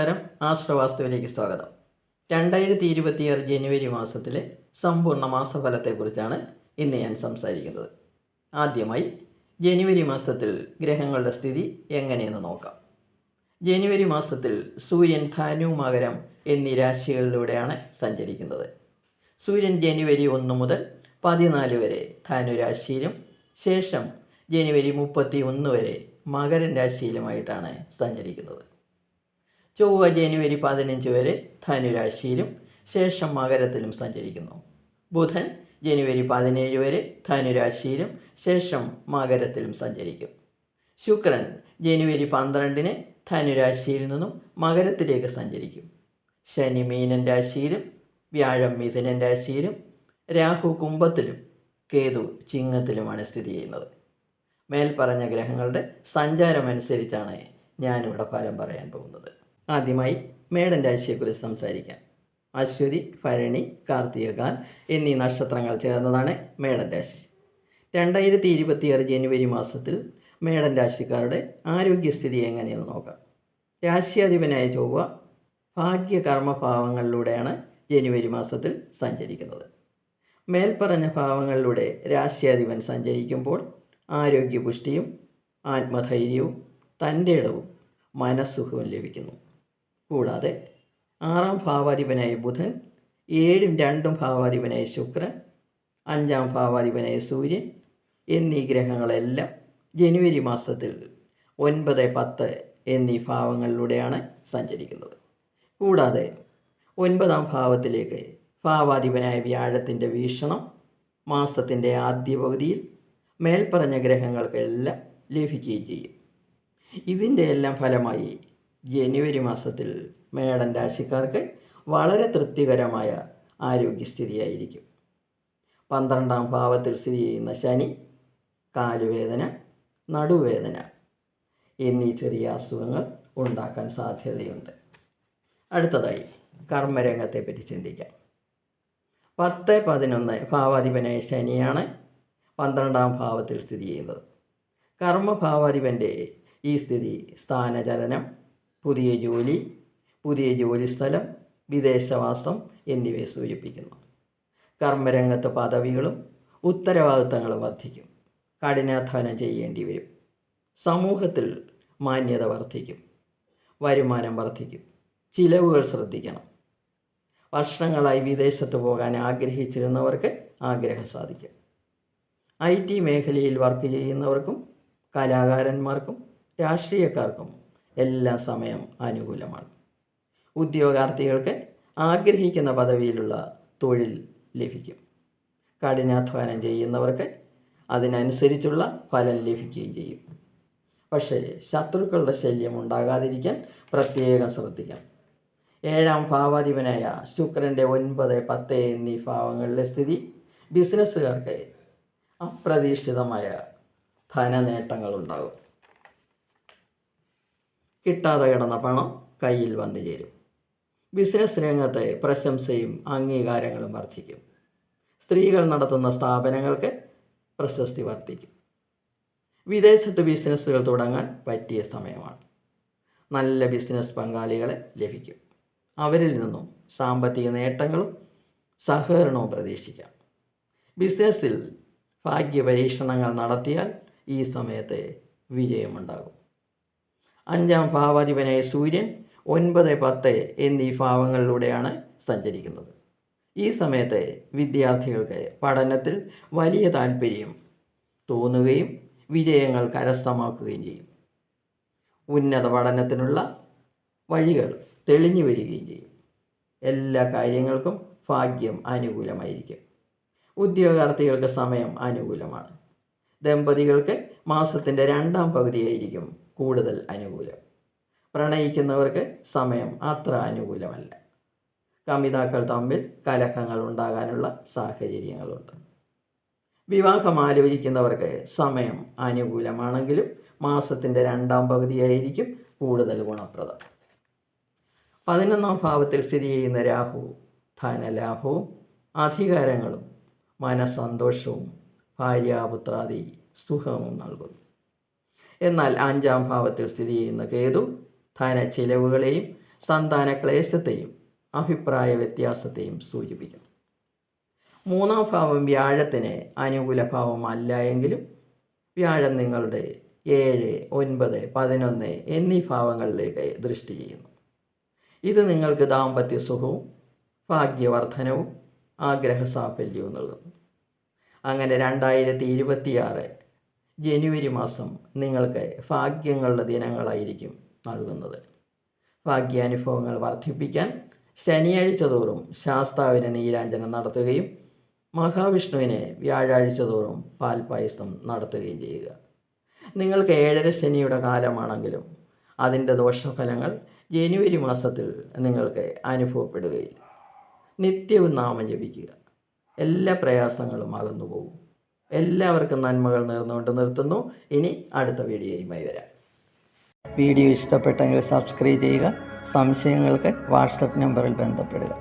നമസ്കാരം. ആശ്രവാസ്തുവിലേക്ക് സ്വാഗതം. 2026 ജനുവരി മാസത്തിലെ സമ്പൂർണ്ണ മാസഫലത്തെക്കുറിച്ചാണ് ഇന്ന് ഞാൻ സംസാരിക്കുന്നത്. ആദ്യമായി ജനുവരി മാസത്തിൽ ഗ്രഹങ്ങളുടെ സ്ഥിതി എങ്ങനെയെന്ന് നോക്കാം. ജനുവരി മാസത്തിൽ സൂര്യൻ ധനു, മകരം എന്നീ രാശികളിലൂടെയാണ് സഞ്ചരിക്കുന്നത്. സൂര്യൻ ജനുവരി 1 മുതൽ 14 വരെ ധനു രാശിയിലും ശേഷം ജനുവരി 31 വരെ മകരം രാശിയിലുമായിട്ടാണ് സഞ്ചരിക്കുന്നത്. ചൊവ്വ ജനുവരി 15 വരെ ധനുരാശിയിലും ശേഷം മകരത്തിലും സഞ്ചരിക്കുന്നു. ബുധൻ ജനുവരി 17 വരെ ധനുരാശിയിലും ശേഷം മകരത്തിലും സഞ്ചരിക്കും. ശുക്രൻ ജനുവരി 12 ധനുരാശിയിൽ നിന്നും മകരത്തിലേക്ക് സഞ്ചരിക്കും. ശനി മീനൻ രാശിയിലും വ്യാഴം മിഥുനൻ രാശിയിലും രാഹു കുംഭത്തിലും കേതു ചിങ്ങത്തിലുമാണ് സ്ഥിതി ചെയ്യുന്നത്. മേൽപ്പറഞ്ഞ ഗ്രഹങ്ങളുടെ സഞ്ചാരമനുസരിച്ചാണ് ഞാനിവിടെ ഫലം പറയാൻ പോകുന്നത്. ആദ്യമായി മേടൻ രാശിയെക്കുറിച്ച് സംസാരിക്കാം. അശ്വതി, ഭരണി, കാർത്തികകാൽ എന്നീ നക്ഷത്രങ്ങൾ ചേർന്നതാണ് മേടൻ രാശി. 2026 ജനുവരി മാസത്തിൽ മേടൻ രാശിക്കാരുടെ ആരോഗ്യസ്ഥിതി എങ്ങനെയെന്ന് നോക്കാം. രാശ്യാധിപനായ ചൊവ്വ ഭാഗ്യകർമ്മഭാവങ്ങളിലൂടെയാണ് ജനുവരി മാസത്തിൽ സഞ്ചരിക്കുന്നത്. മേൽപ്പറഞ്ഞ ഭാവങ്ങളിലൂടെ രാശ്യാധിപൻ സഞ്ചരിക്കുമ്പോൾ ആരോഗ്യപുഷ്ടിയും ആത്മധൈര്യവും തൻ്റെ ഇടവും മനസ്സുഖവും ലഭിക്കുന്നു. കൂടാതെ 6ാം ഭാവാധിപനായ ബുധൻ, 7ഉം 2ഉം ഭാവാധിപനായ ശുക്രൻ, 5ാം ഭാവാധിപനായ സൂര്യൻ എന്നീ ഗ്രഹങ്ങളെല്ലാം ജനുവരി മാസത്തിൽ 9, 10 എന്നീ ഭാവങ്ങളിലൂടെയാണ് സഞ്ചരിക്കുന്നത്. കൂടാതെ 9ാം ഭാവത്തിലേക്ക് ഭാവാധിപനായ വ്യാഴത്തിൻ്റെ വീക്ഷണം മാസത്തിൻ്റെ ആദ്യ പകുതിയിൽ മേൽപ്പറഞ്ഞ ഗ്രഹങ്ങൾക്കെല്ലാം ലഭിക്കുകയും ചെയ്യും. ഇതിൻ്റെ എല്ലാം ഫലമായി ജനുവരി മാസത്തിൽ മേടൻ രാശിക്കാർക്ക് വളരെ തൃപ്തികരമായ ആരോഗ്യസ്ഥിതിയായിരിക്കും. 12ാം ഭാവത്തിൽ സ്ഥിതി ചെയ്യുന്ന ശനി കാലുവേദന, നടുവേദന എന്നീ ചെറിയ അസുഖങ്ങൾ ഉണ്ടാക്കാൻ സാധ്യതയുണ്ട്. അടുത്തതായി കർമ്മരംഗത്തെപ്പറ്റി ചിന്തിക്കാം. 10, 11 ഭാവാധിപനായ ശനിയാണ് 12ാം ഭാവത്തിൽ സ്ഥിതി ചെയ്യുന്നത്. കർമ്മഭാവാധിപൻ്റെ ഈ സ്ഥിതി സ്ഥാനചലനം, പുതിയ ജോലി, പുതിയ ജോലിസ്ഥലം, വിദേശവാസം എന്നിവയെ സൂചിപ്പിക്കുന്നു. കർമ്മരംഗത്ത് പദവികളും ഉത്തരവാദിത്തങ്ങളും വർദ്ധിക്കും. കഠിനാധ്വാനം ചെയ്യേണ്ടി വരും. സമൂഹത്തിൽ മാന്യത വർദ്ധിക്കും. വരുമാനം വർദ്ധിക്കും. ചിലവുകൾ ശ്രദ്ധിക്കണം. വർഷങ്ങളായി വിദേശത്ത് പോകാൻ ആഗ്രഹിച്ചിരുന്നവർക്ക് ആഗ്രഹം സാധിക്കും. IT മേഖലയിൽ വർക്ക് ചെയ്യുന്നവർക്കും കലാകാരന്മാർക്കും രാഷ്ട്രീയക്കാർക്കും എല്ലാ സമയം അനുകൂലമാണ്. ഉദ്യോഗാർത്ഥികൾക്ക് ആഗ്രഹിക്കുന്ന പദവിയിലുള്ള തൊഴിൽ ലഭിക്കും. കഠിനാധ്വാനം ചെയ്യുന്നവർക്ക് അതിനനുസരിച്ചുള്ള ഫലം ലഭിക്കുകയും ചെയ്യും. പക്ഷേ ശത്രുക്കളുടെ ശല്യം ഉണ്ടാകാതിരിക്കാൻ പ്രത്യേകം ശ്രദ്ധിക്കണം. 7ാം ഭാവാധിപനായ ശുക്രൻ്റെ 9, 10 എന്നീ ഭാവങ്ങളിലെ സ്ഥിതി ബിസിനസ്സുകാർക്ക് അപ്രതീക്ഷിതമായ ധനനേട്ടങ്ങളുണ്ടാകും. കിട്ടാതെ കിടന്ന പണം കയ്യിൽ വന്നു ചേരും. ബിസിനസ് രംഗത്ത് പ്രശംസയും അംഗീകാരങ്ങളും വർദ്ധിക്കും. സ്ത്രീകൾ നടത്തുന്ന സ്ഥാപനങ്ങൾക്ക് പ്രശസ്തി വർദ്ധിക്കും. വിദേശത്ത് ബിസിനസ്സുകൾ തുടങ്ങാൻ പറ്റിയ സമയമാണ്. നല്ല ബിസിനസ് പങ്കാളികളെ ലഭിക്കും. അവരിൽ നിന്നും സാമ്പത്തിക നേട്ടങ്ങളും സഹകരണവും പ്രതീക്ഷിക്കാം. ബിസിനസ്സിൽ ഭാഗ്യപരീക്ഷണങ്ങൾ നടത്തിയാൽ ഈ സമയത്ത് വിജയമുണ്ടാകും. 5ാം ഭാവാധിപനായ സൂര്യൻ 9, 10 എന്നീ ഭാവങ്ങളിലൂടെയാണ് സഞ്ചരിക്കുന്നത്. ഈ സമയത്ത് വിദ്യാർത്ഥികൾക്ക് പഠനത്തിൽ വലിയ താല്പര്യം തോന്നുകയും വിജയങ്ങൾ കരസ്ഥമാക്കുകയും ചെയ്യും. ഉന്നത പഠനത്തിനുള്ള വഴികൾ തെളിഞ്ഞു വരികയും ചെയ്യും. എല്ലാ കാര്യങ്ങൾക്കും ഭാഗ്യം അനുകൂലമായിരിക്കും. ഉദ്യോഗാർത്ഥികൾക്ക് സമയം അനുകൂലമാണ്. ദമ്പതികൾക്ക് മാസത്തിൻ്റെ 2ാം പകുതിയായിരിക്കും കൂടുതൽ അനുകൂലം. പ്രണയിക്കുന്നവർക്ക് സമയം അത്ര അനുകൂലമല്ല. കമിതാക്കൾ തമ്മിൽ കലഹങ്ങൾ ഉണ്ടാകാനുള്ള സാഹചര്യങ്ങളുണ്ട്. വിവാഹം ആലോചിക്കുന്നവർക്ക് സമയം അനുകൂലമാണെങ്കിലും മാസത്തിൻ്റെ 2ാം പകുതിയായിരിക്കും കൂടുതൽ ഗുണപ്രദം. 11ാം ഭാവത്തിൽ സ്ഥിതി ചെയ്യുന്ന രാഹു ധനലാഭവും അധികാരങ്ങളും മനസ്സന്തോഷവും ഭാര്യാപുത്രാദി സുഖവും നൽകുന്നു. എന്നാൽ 5ാം ഭാവത്തിൽ സ്ഥിതി ചെയ്യുന്ന കേതു ധനച്ചിലവുകളെയും സന്താന ക്ലേശത്തെയും അഭിപ്രായ വ്യത്യാസത്തെയും സൂചിപ്പിക്കുന്നു. 3-ാം ഭാവം വ്യാഴത്തിന് അനുകൂല ഭാവമല്ല എങ്കിലും വ്യാഴം നിങ്ങളുടെ 7, 9, 11 എന്നീ ഭാവങ്ങളിലേക്ക് ദൃഷ്ടി ചെയ്യുന്നു. ഇത് നിങ്ങൾക്ക് ദാമ്പത്യ സുഖവും ഭാഗ്യവർദ്ധനവും ആഗ്രഹസാഫല്യവും നൽകുന്നു. അങ്ങനെ 2026 ജനുവരി മാസം നിങ്ങൾക്ക് ഭാഗ്യങ്ങളുടെ ദിനങ്ങളായിരിക്കും നൽകുന്നത്. ഭാഗ്യാനുഭവങ്ങൾ വർദ്ധിപ്പിക്കാൻ ശനിയാഴ്ച തോറും ശാസ്താവിന് നീരാഞ്ജനം നടത്തുകയും മഹാവിഷ്ണുവിന് വ്യാഴാഴ്ച തോറും പാൽപായസം നടത്തുകയും ചെയ്യുക. നിങ്ങൾക്ക് 7.5 ശനിയുടെ കാലമാണെങ്കിലും അതിൻ്റെ ദോഷഫലങ്ങൾ ജനുവരി മാസത്തിൽ നിങ്ങൾക്ക് അനുഭവപ്പെടുകയില്ല. നിത്യവും നാമം ജപിക്കുക. എല്ലാ പ്രയാസങ്ങളും അകന്നു പോകും. എല്ലാവർക്കും നന്മകൾ നേർന്നുകൊണ്ട് നിർത്തുന്നു. ഇനി അടുത്ത വീഡിയോയുമായി വരാം. വീഡിയോ ഇഷ്ടപ്പെട്ടെങ്കിൽ സബ്സ്ക്രൈബ് ചെയ്യുക. സംശയങ്ങൾക്ക് വാട്സപ്പ് നമ്പറിൽ ബന്ധപ്പെടുക.